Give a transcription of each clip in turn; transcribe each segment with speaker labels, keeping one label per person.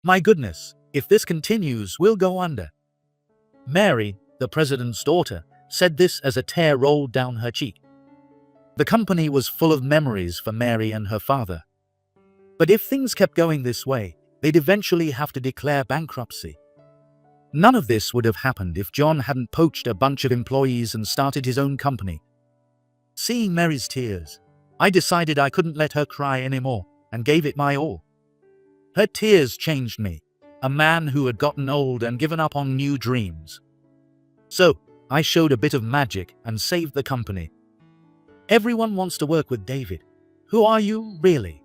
Speaker 1: My goodness, if this continues, we'll go under. Mary, the president's daughter, said this as a tear rolled down her cheek. The company was full of memories for Mary and her father. But if things kept going this way, they'd eventually have to declare bankruptcy. None of this would have happened if John hadn't poached a bunch of employees and started his own company. Seeing Mary's tears, I decided I couldn't let her cry anymore and gave it my all. Her tears changed me, a man who had gotten old and given up on new dreams. So, I showed a bit of magic and saved the company. Everyone wants to work with David. Who are you, really?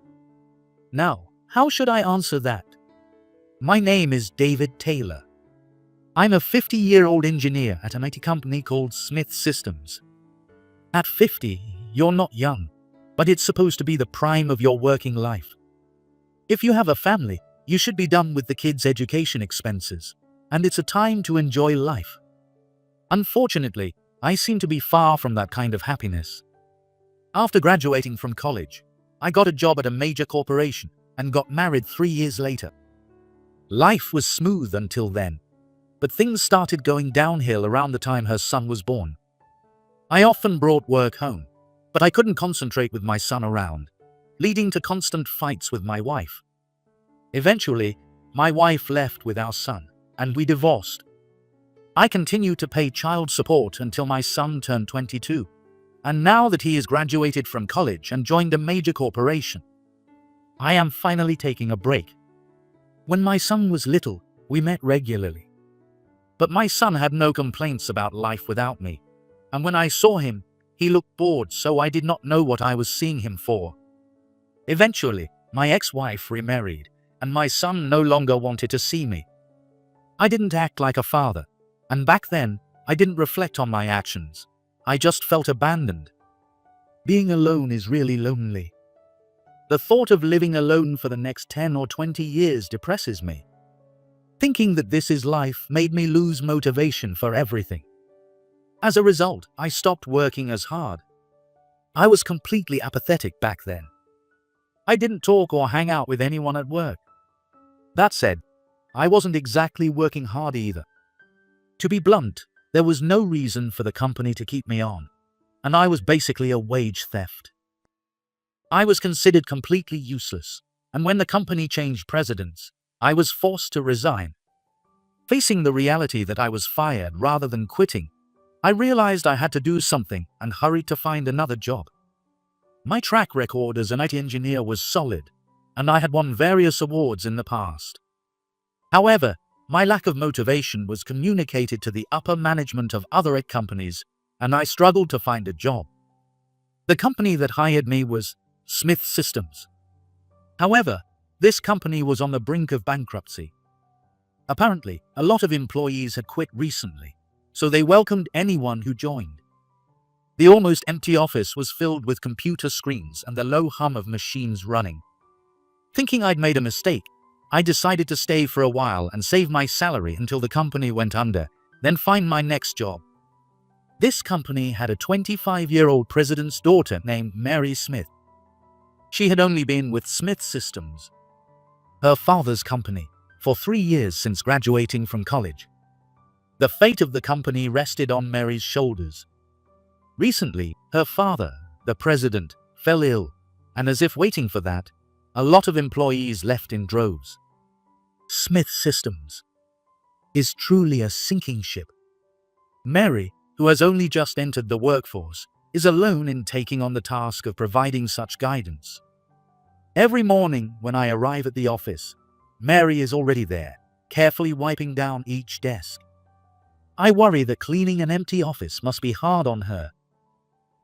Speaker 1: Now, how should I answer that? My name is David Taylor. I'm a 50-year-old engineer at an IT company called Smith Systems. At 50, you're not young, but it's supposed to be the prime of your working life. If you have a family, you should be done with the kids' education expenses, and it's a time to enjoy life. Unfortunately, I seem to be far from that kind of happiness. After graduating from college, I got a job at a major corporation and got married 3 years later. Life was smooth until then, but things started going downhill around the time her son was born. I often brought work home, but I couldn't concentrate with my son around, leading to constant fights with my wife. Eventually, my wife left with our son, and we divorced. I continued to pay child support until my son turned 22, and now that he has graduated from college and joined a major corporation, I am finally taking a break. When my son was little, we met regularly. But my son had no complaints about life without me, and when I saw him, he looked bored, so I did not know what I was seeing him for. Eventually, my ex-wife remarried, and my son no longer wanted to see me. I didn't act like a father, and back then, I didn't reflect on my actions. I just felt abandoned. Being alone is really lonely. The thought of living alone for the next 10 or 20 years depresses me. Thinking that this is life made me lose motivation for everything. As a result, I stopped working as hard. I was completely apathetic back then. I didn't talk or hang out with anyone at work. That said, I wasn't exactly working hard either. To be blunt, there was no reason for the company to keep me on, and I was basically a wage theft. I was considered completely useless, and when the company changed presidents, I was forced to resign. Facing the reality that I was fired rather than quitting, I realized I had to do something and hurried to find another job. My track record as an IT engineer was solid, and I had won various awards in the past. However, my lack of motivation was communicated to the upper management of other IT companies, and I struggled to find a job. The company that hired me was Smith Systems. However, this company was on the brink of bankruptcy. Apparently, a lot of employees had quit recently, so they welcomed anyone who joined. The almost empty office was filled with computer screens and the low hum of machines running. Thinking I'd made a mistake, I decided to stay for a while and save my salary until the company went under, then find my next job. This company had a 25-year-old president's daughter named Mary Smith. She had only been with Smith Systems, her father's company, for 3 years since graduating from college. The fate of the company rested on Mary's shoulders. Recently, her father, the president, fell ill, and as if waiting for that, a lot of employees left in droves. Smith Systems is truly a sinking ship. Mary, who has only just entered the workforce, is alone in taking on the task of providing such guidance. Every morning when I arrive at the office, Mary is already there, carefully wiping down each desk. I worry that cleaning an empty office must be hard on her.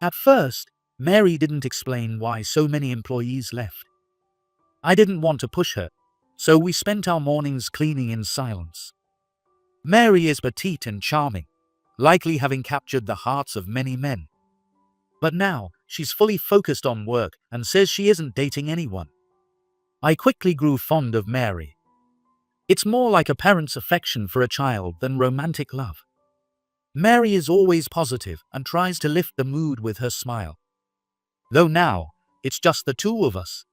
Speaker 1: At first, Mary didn't explain why so many employees left. I didn't want to push her, so we spent our mornings cleaning in silence. Mary is petite and charming, likely having captured the hearts of many men. But now, she's fully focused on work and says she isn't dating anyone. I quickly grew fond of Mary. It's more like a parent's affection for a child than romantic love. Mary is always positive and tries to lift the mood with her smile. Though now, it's just the two of us.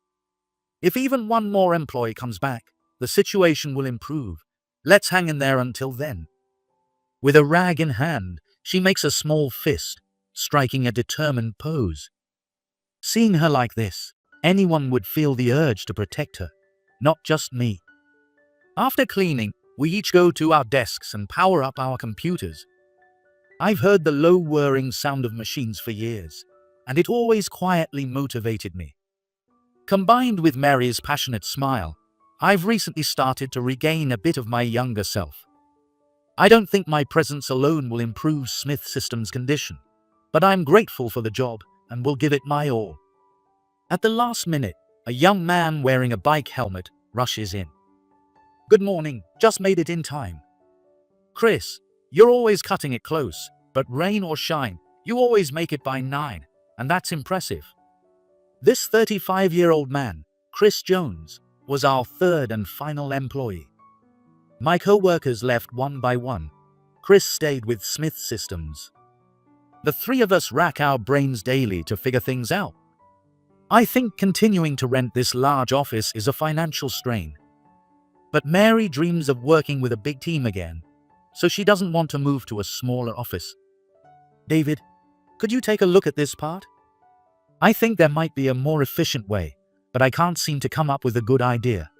Speaker 1: If even one more employee comes back, The situation will improve. Let's hang in there until then." With a rag in hand, she makes a small fist, striking a determined pose. Seeing her like this, anyone would feel the urge to protect her, not just me. After cleaning, we each go to our desks and power up our computers. I've heard the low whirring sound of machines for years, and it always quietly motivated me. Combined with Mary's passionate smile, I've recently started to regain a bit of my younger self. I don't think my presence alone will improve Smith Systems' condition, but I'm grateful for the job and will give it my all. At the last minute, a young man wearing a bike helmet rushes in. "Good morning, just made it in time." "Chris, you're always cutting it close, but rain or shine, you always make it by 9, and that's impressive." This 35-year-old man, Chris Jones, was our third and final employee. My co-workers left one by one. Chris stayed with Smith Systems. The three of us rack our brains daily to figure things out. I think continuing to rent this large office is a financial strain. But Mary dreams of working with a big team again, so she doesn't want to move to a smaller office. "David, could you take a look at this part? I think there might be a more efficient way, but I can't seem to come up with a good idea."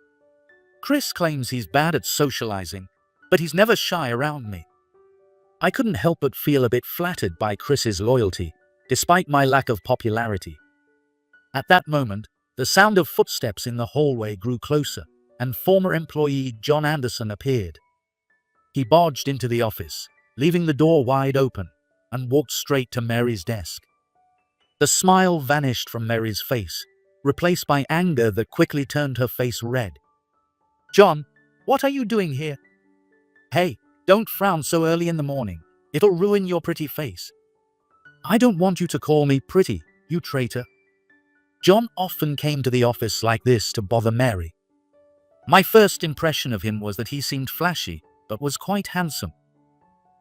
Speaker 1: Chris claims he's bad at socializing, but he's never shy around me. I couldn't help but feel a bit flattered by Chris's loyalty, despite my lack of popularity. At that moment, the sound of footsteps in the hallway grew closer, and former employee John Anderson appeared. He barged into the office, leaving the door wide open, and walked straight to Mary's desk. The smile vanished from Mary's face, replaced by anger that quickly turned her face red. "John, what are you doing here?" "Hey, don't frown so early in the morning. It'll ruin your pretty face." "I don't want you to call me pretty, you traitor." John often came to the office like this to bother Mary. My first impression of him was that he seemed flashy, but was quite handsome.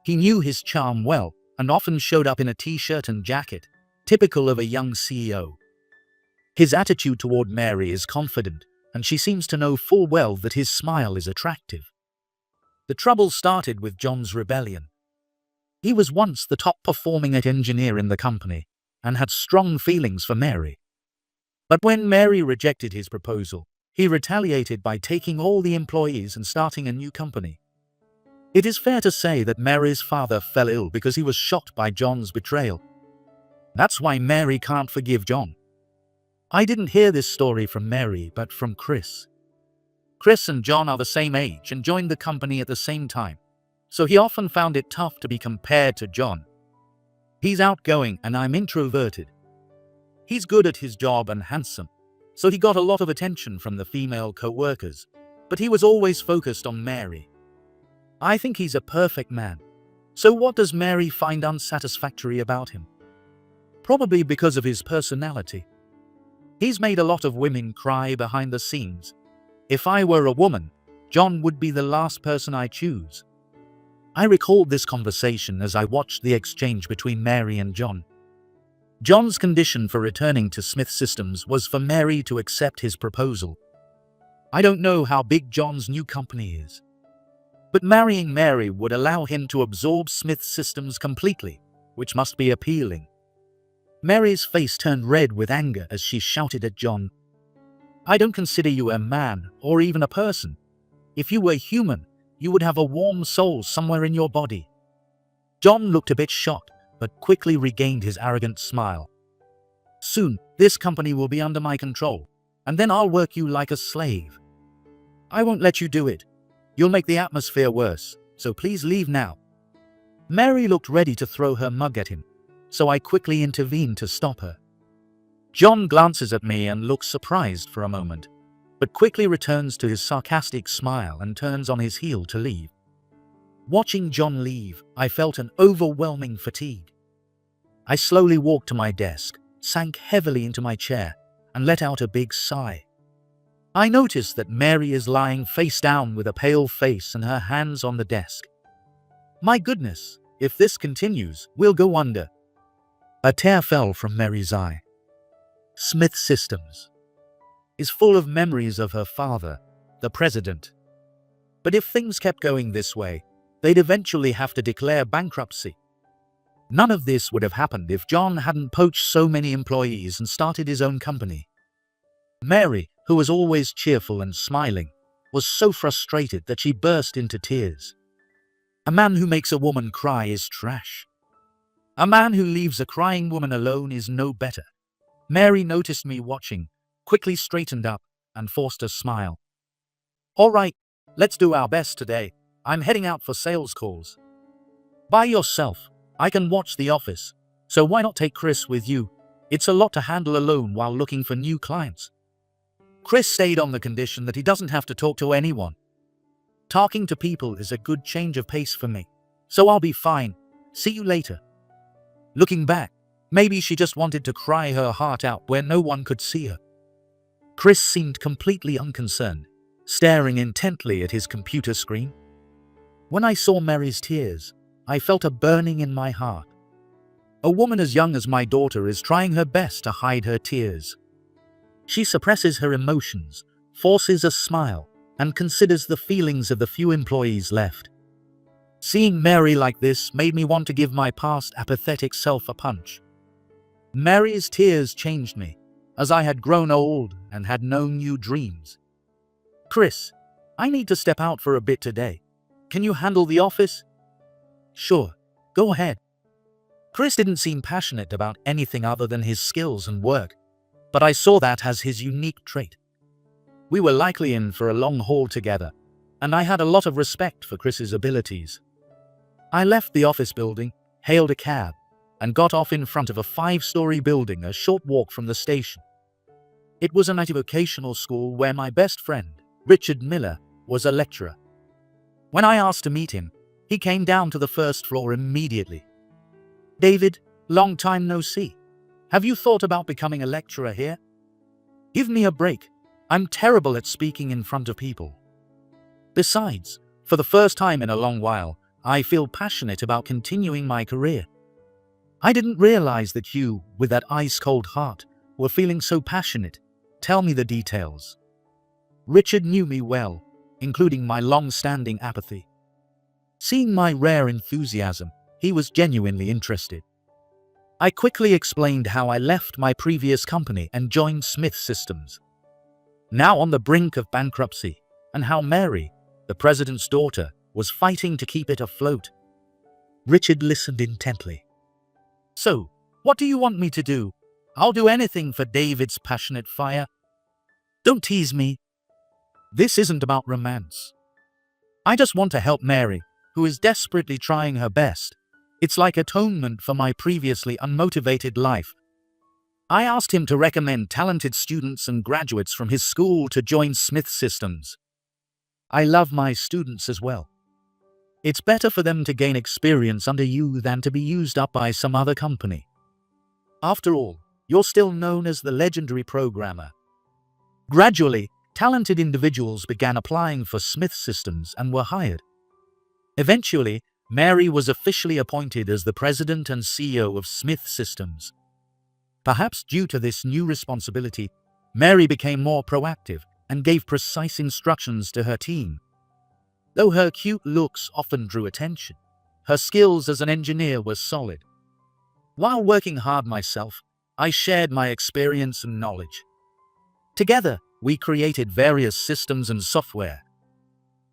Speaker 1: He knew his charm well, and often showed up in a t-shirt and jacket, typical of a young CEO. His attitude toward Mary is confident, and she seems to know full well that his smile is attractive. The trouble started with John's rebellion. He was once the top-performing engineer in the company, and had strong feelings for Mary. But when Mary rejected his proposal, he retaliated by taking all the employees and starting a new company. It is fair to say that Mary's father fell ill because he was shocked by John's betrayal. That's why Mary can't forgive John. I didn't hear this story from Mary, but from Chris. Chris and John are the same age and joined the company at the same time, so he often found it tough to be compared to John. He's outgoing and I'm introverted. He's good at his job and handsome, so he got a lot of attention from the female co-workers, but he was always focused on Mary. I think he's a perfect man. So what does Mary find unsatisfactory about him? Probably because of his personality. He's made a lot of women cry behind the scenes. If I were a woman, John would be the last person I choose. I recalled this conversation as I watched the exchange between Mary and John. John's condition for returning to Smith Systems was for Mary to accept his proposal. I don't know how big John's new company is, but marrying Mary would allow him to absorb Smith Systems completely, which must be appealing. Mary's face turned red with anger as she shouted at John, "I don't consider you a man or even a person. If you were human, you would have a warm soul somewhere in your body." John looked a bit shocked, but quickly regained his arrogant smile. "Soon, this company will be under my control, and then I'll work you like a slave. I won't let you do it. You'll make the atmosphere worse, so please leave now." Mary looked ready to throw her mug at him, so I quickly intervened to stop her. John glances at me and looks surprised for a moment, but quickly returns to his sarcastic smile and turns on his heel to leave. Watching John leave, I felt an overwhelming fatigue. I slowly walked to my desk, sank heavily into my chair, and let out a big sigh. I noticed that Mary is lying face down with a pale face and her hands on the desk. My goodness, if this continues, we'll go under. A tear fell from Mary's eye. Smith Systems is full of memories of her father, the president. But if things kept going this way, they'd eventually have to declare bankruptcy. None of this would have happened if John hadn't poached so many employees and started his own company. Mary, who was always cheerful and smiling, was so frustrated that she burst into tears. A man who makes a woman cry is trash. A man who leaves a crying woman alone is no better. Mary noticed me watching, quickly straightened up, and forced a smile. "All right, let's do our best today. I'm heading out for sales calls." "By yourself. I can watch The Office. So why not take Chris with you? It's a lot to handle alone while looking for new clients." Chris stayed on the condition that he doesn't have to talk to anyone. Talking to people is a good change of pace for me, so I'll be fine. See you later. Looking back, maybe she just wanted to cry her heart out where no one could see her. Chris seemed completely unconcerned, staring intently at his computer screen. When I saw Mary's tears, I felt a burning in my heart. A woman as young as my daughter is trying her best to hide her tears. She suppresses her emotions, forces a smile, and considers the feelings of the few employees left. Seeing Mary like this made me want to give my past apathetic self a punch. Mary's tears changed me, as I had grown old and had no new dreams. "Chris, I need to step out for a bit today. Can you handle the office?" "Sure, go ahead." Chris didn't seem passionate about anything other than his skills and work, but I saw that as his unique trait. We were likely in for a long haul together, and I had a lot of respect for Chris's abilities. I left the office building, hailed a cab, and got off in front of a 5-story building a short walk from the station. It was an IT vocational school where my best friend, Richard Miller, was a lecturer. When I asked to meet him, he came down to the first floor immediately. "David, long time no see. Have you thought about becoming a lecturer here?" "Give me a break. I'm terrible at speaking in front of people. Besides, for the first time in a long while, I feel passionate about continuing my career." "I didn't realize that you, with that ice-cold heart, were feeling so passionate. Tell me the details." Richard knew me well, including my long-standing apathy. Seeing my rare enthusiasm, he was genuinely interested. I quickly explained how I left my previous company and joined Smith Systems, now on the brink of bankruptcy, and how Mary, the president's daughter, was fighting to keep it afloat. Richard listened intently. "So, what do you want me to do? I'll do anything for David's passionate fire." "Don't tease me. This isn't about romance. I just want to help Mary, who is desperately trying her best. It's like atonement for my previously unmotivated life." I asked him to recommend talented students and graduates from his school to join Smith Systems. I love my students as well. It's better for them to gain experience under you than to be used up by some other company. After all, you're still known as the legendary programmer. Gradually, talented individuals began applying for Smith Systems and were hired. Eventually, Mary was officially appointed as the president and CEO of Smith Systems. Perhaps due to this new responsibility, Mary became more proactive and gave precise instructions to her team. Though her cute looks often drew attention, her skills as an engineer were solid. While working hard myself, I shared my experience and knowledge. Together, we created various systems and software.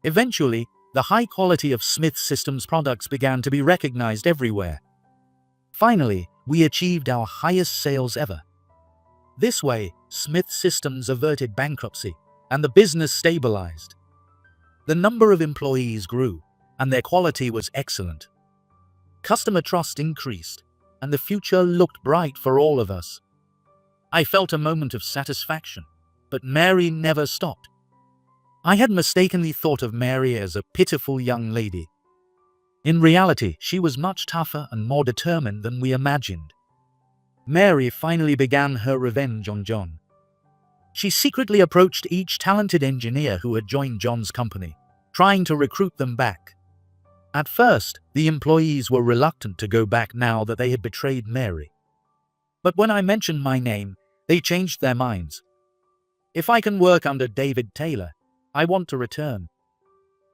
Speaker 1: Eventually, the high quality of Smith Systems products began to be recognized everywhere. Finally, we achieved our highest sales ever. This way, Smith Systems averted bankruptcy, and the business stabilized. The number of employees grew, and their quality was excellent. Customer trust increased, and the future looked bright for all of us. I felt a moment of satisfaction, but Mary never stopped. I had mistakenly thought of Mary as a pitiful young lady. In reality, she was much tougher and more determined than we imagined. Mary finally began her revenge on John. She secretly approached each talented engineer who had joined John's company, trying to recruit them back. At first, the employees were reluctant to go back now that they had betrayed Mary. But when I mentioned my name, they changed their minds. "If I can work under David Taylor, I want to return."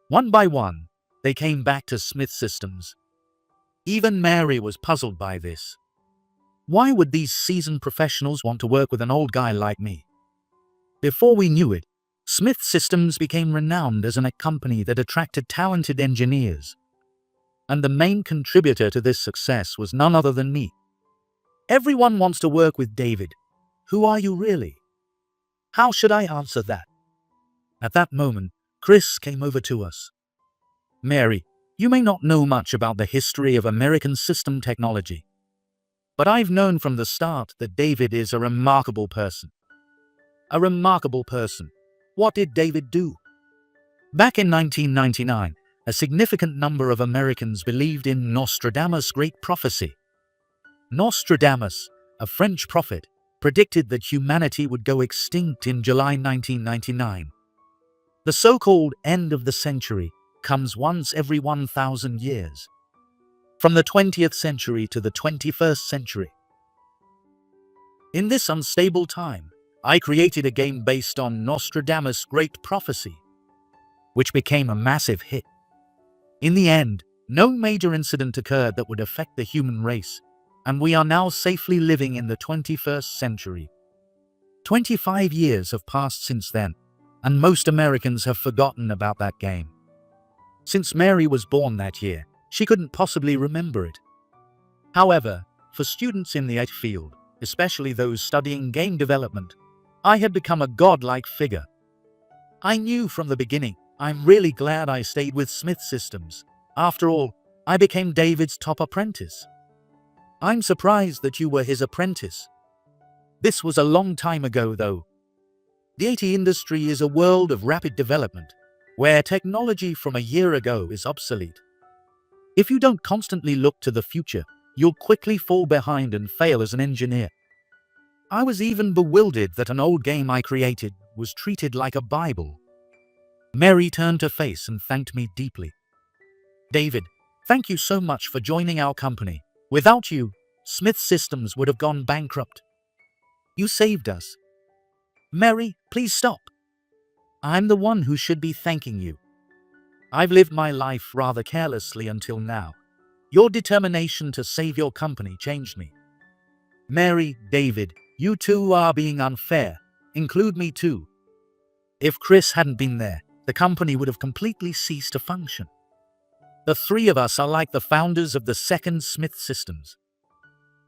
Speaker 1: One by one, they came back to Smith Systems. Even Mary was puzzled by this. Why would these seasoned professionals want to work with an old guy like me? Before we knew it, Smith Systems became renowned as a company that attracted talented engineers. And the main contributor to this success was none other than me. "Everyone wants to work with David. Who are you really?" How should I answer that? At that moment, Chris came over to us. "Mary, you may not know much about the history of American system technology, but I've known from the start that David is a remarkable person." A remarkable person. What did David do? Back in 1999, a significant number of Americans believed in Nostradamus' great prophecy. Nostradamus, a French prophet, predicted that humanity would go extinct in July 1999. The so-called end of the century comes once every 1,000 years. From the 20th century to the 21st century. In this unstable time, I created a game based on Nostradamus' great prophecy, which became a massive hit. In the end, no major incident occurred that would affect the human race, and we are now safely living in the 21st century. 25 years have passed since then, and most Americans have forgotten about that game. Since Mary was born that year, she couldn't possibly remember it. However, for students in the IT field, especially those studying game development, I had become a godlike figure. I knew from the beginning, I'm really glad I stayed with Smith Systems. After all, I became David's top apprentice. I'm surprised that you were his apprentice. This was a long time ago, though. The IT industry is a world of rapid development, where technology from a year ago is obsolete. If you don't constantly look to the future, you'll quickly fall behind and fail as an engineer. I was even bewildered that an old game I created was treated like a Bible. Mary turned her face and thanked me deeply. "David, thank you so much for joining our company. Without you, Smith Systems would have gone bankrupt. You saved us." "Mary, please stop. I'm the one who should be thanking you. I've lived my life rather carelessly until now. Your determination to save your company changed me." "Mary, David, you two are being unfair. Include me too." If Chris hadn't been there, the company would have completely ceased to function. The three of us are like the founders of the second Smith Systems.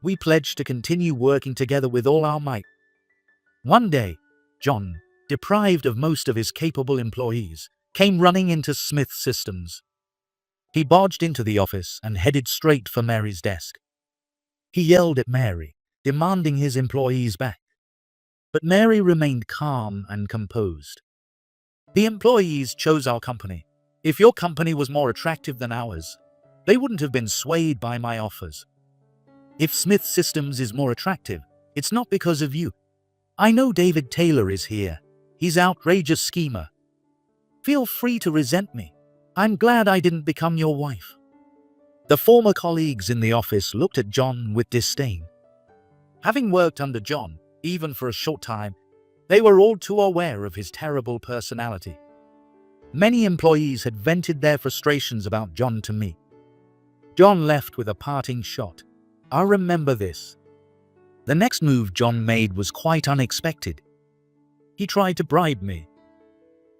Speaker 1: We pledged to continue working together with all our might. One day, John, deprived of most of his capable employees, came running into Smith Systems. He barged into the office and headed straight for Mary's desk. He yelled at Mary, demanding his employees back. But Mary remained calm and composed. "The employees chose our company. If your company was more attractive than ours, they wouldn't have been swayed by my offers. If Smith Systems is more attractive, it's not because of you. I know David Taylor is here. He's an outrageous schemer. Feel free to resent me. I'm glad I didn't become your wife." The former colleagues in the office looked at John with disdain. Having worked under John, even for a short time, they were all too aware of his terrible personality. Many employees had vented their frustrations about John to me. John left with a parting shot. "I'll remember this." The next move John made was quite unexpected. He tried to bribe me.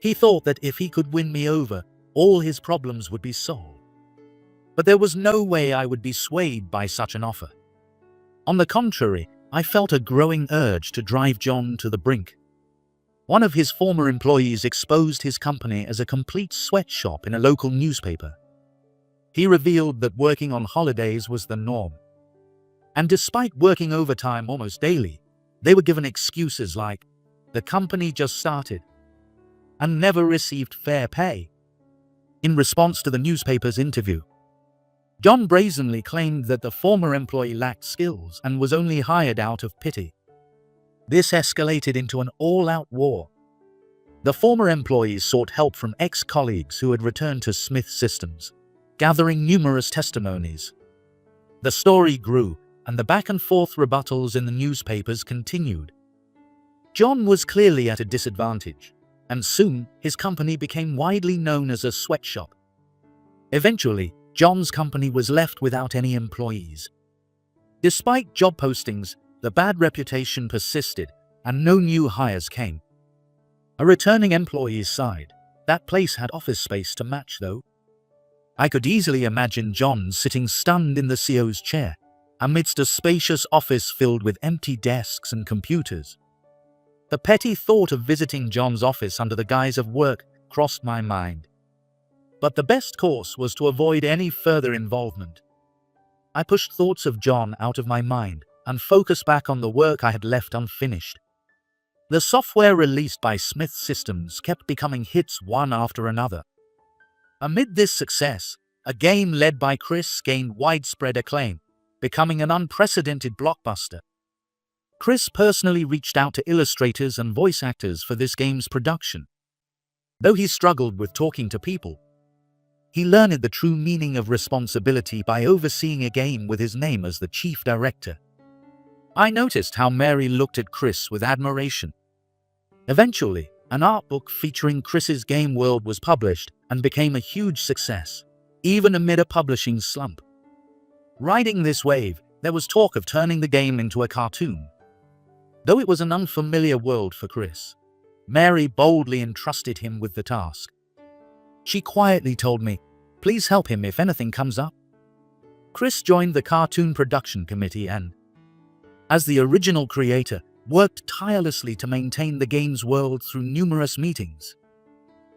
Speaker 1: He thought that if he could win me over, all his problems would be solved. But there was no way I would be swayed by such an offer. On the contrary, I felt a growing urge to drive John to the brink. One of his former employees exposed his company as a complete sweatshop in a local newspaper. He revealed that working on holidays was the norm. And despite working overtime almost daily, they were given excuses like, "The company just started," and never received fair pay. In response to the newspaper's interview, John brazenly claimed that the former employee lacked skills and was only hired out of pity. This escalated into an all-out war. The former employees sought help from ex-colleagues who had returned to Smith Systems, gathering numerous testimonies. The story grew, and the back-and-forth rebuttals in the newspapers continued. John was clearly at a disadvantage, and soon his company became widely known as a sweatshop. Eventually, John's company was left without any employees. Despite job postings, the bad reputation persisted, and no new hires came. A returning employee sighed. That place had office space to match, though. I could easily imagine John sitting stunned in the CEO's chair, amidst a spacious office filled with empty desks and computers. The petty thought of visiting John's office under the guise of work crossed my mind. But the best course was to avoid any further involvement. I pushed thoughts of John out of my mind and focused back on the work I had left unfinished. The software released by Smith Systems kept becoming hits one after another. Amid this success, a game led by Chris gained widespread acclaim, becoming an unprecedented blockbuster. Chris personally reached out to illustrators and voice actors for this game's production. Though he struggled with talking to people, he learned the true meaning of responsibility by overseeing a game with his name as the chief director. I noticed how Mary looked at Chris with admiration. Eventually, an art book featuring Chris's game world was published and became a huge success, even amid a publishing slump. Riding this wave, there was talk of turning the game into a cartoon. Though it was an unfamiliar world for Chris, Mary boldly entrusted him with the task. She quietly told me, "Please help him if anything comes up." Chris joined the cartoon production committee and, as the original creator, worked tirelessly to maintain the game's world through numerous meetings.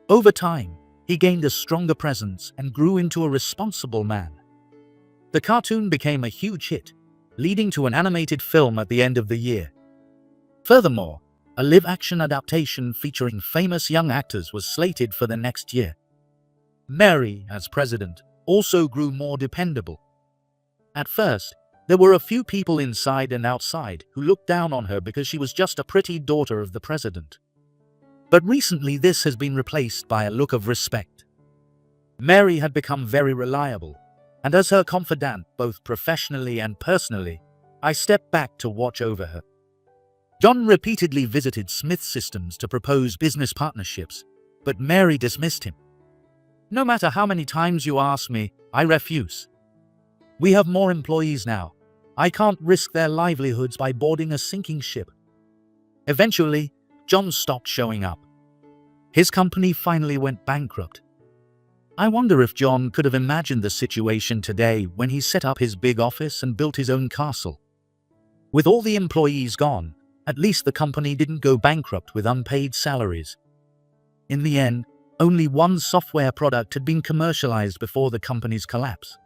Speaker 1: Over time, he gained a stronger presence and grew into a responsible man. The cartoon became a huge hit, leading to an animated film at the end of the year. Furthermore, a live-action adaptation featuring famous young actors was slated for the next year. Mary, as president, also grew more dependable. At first, there were a few people inside and outside who looked down on her because she was just a pretty daughter of the president. But recently this has been replaced by a look of respect. Mary had become very reliable, and as her confidant both professionally and personally, I stepped back to watch over her. John repeatedly visited Smith Systems to propose business partnerships, but Mary dismissed him. "No matter how many times you ask me, I refuse. We have more employees now. I can't risk their livelihoods by boarding a sinking ship." Eventually, John stopped showing up. His company finally went bankrupt. I wonder if John could have imagined the situation today when he set up his big office and built his own castle. With all the employees gone, at least the company didn't go bankrupt with unpaid salaries. In the end, only one software product had been commercialized before the company's collapse.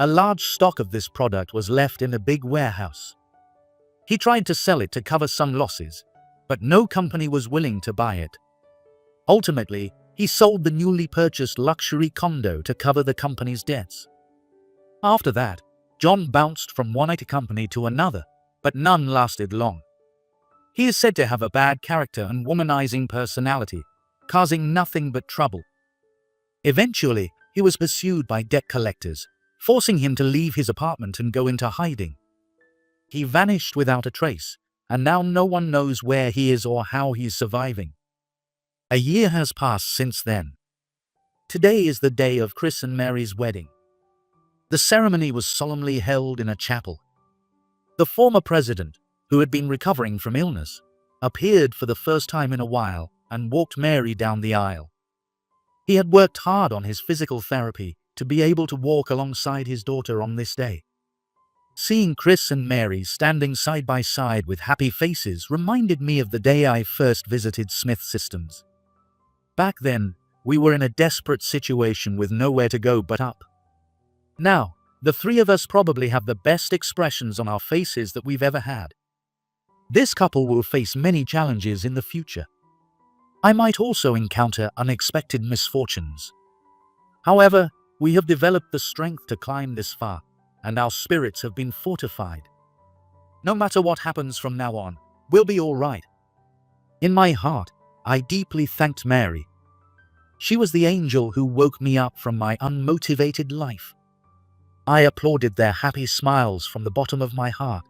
Speaker 1: A large stock of this product was left in a big warehouse. He tried to sell it to cover some losses, but no company was willing to buy it. Ultimately, he sold the newly purchased luxury condo to cover the company's debts. After that, John bounced from one IT company to another, but none lasted long. He is said to have a bad character and womanizing personality, causing nothing but trouble. Eventually, he was pursued by debt collectors, forcing him to leave his apartment and go into hiding. He vanished without a trace, and now no one knows where he is or how he is surviving. A year has passed since then. Today is the day of Chris and Mary's wedding. The ceremony was solemnly held in a chapel. The former president, who had been recovering from illness, appeared for the first time in a while and walked Mary down the aisle. He had worked hard on his physical therapy to be able to walk alongside his daughter on this day. Seeing Chris and Mary standing side by side with happy faces reminded me of the day I first visited Smith Systems. Back then, we were in a desperate situation with nowhere to go but up. Now, the three of us probably have the best expressions on our faces that we've ever had. This couple will face many challenges in the future. I might also encounter unexpected misfortunes. However, we have developed the strength to climb this far, and our spirits have been fortified. No matter what happens from now on, we'll be all right. In my heart, I deeply thanked Mary. She was the angel who woke me up from my unmotivated life. I applauded their happy smiles from the bottom of my heart.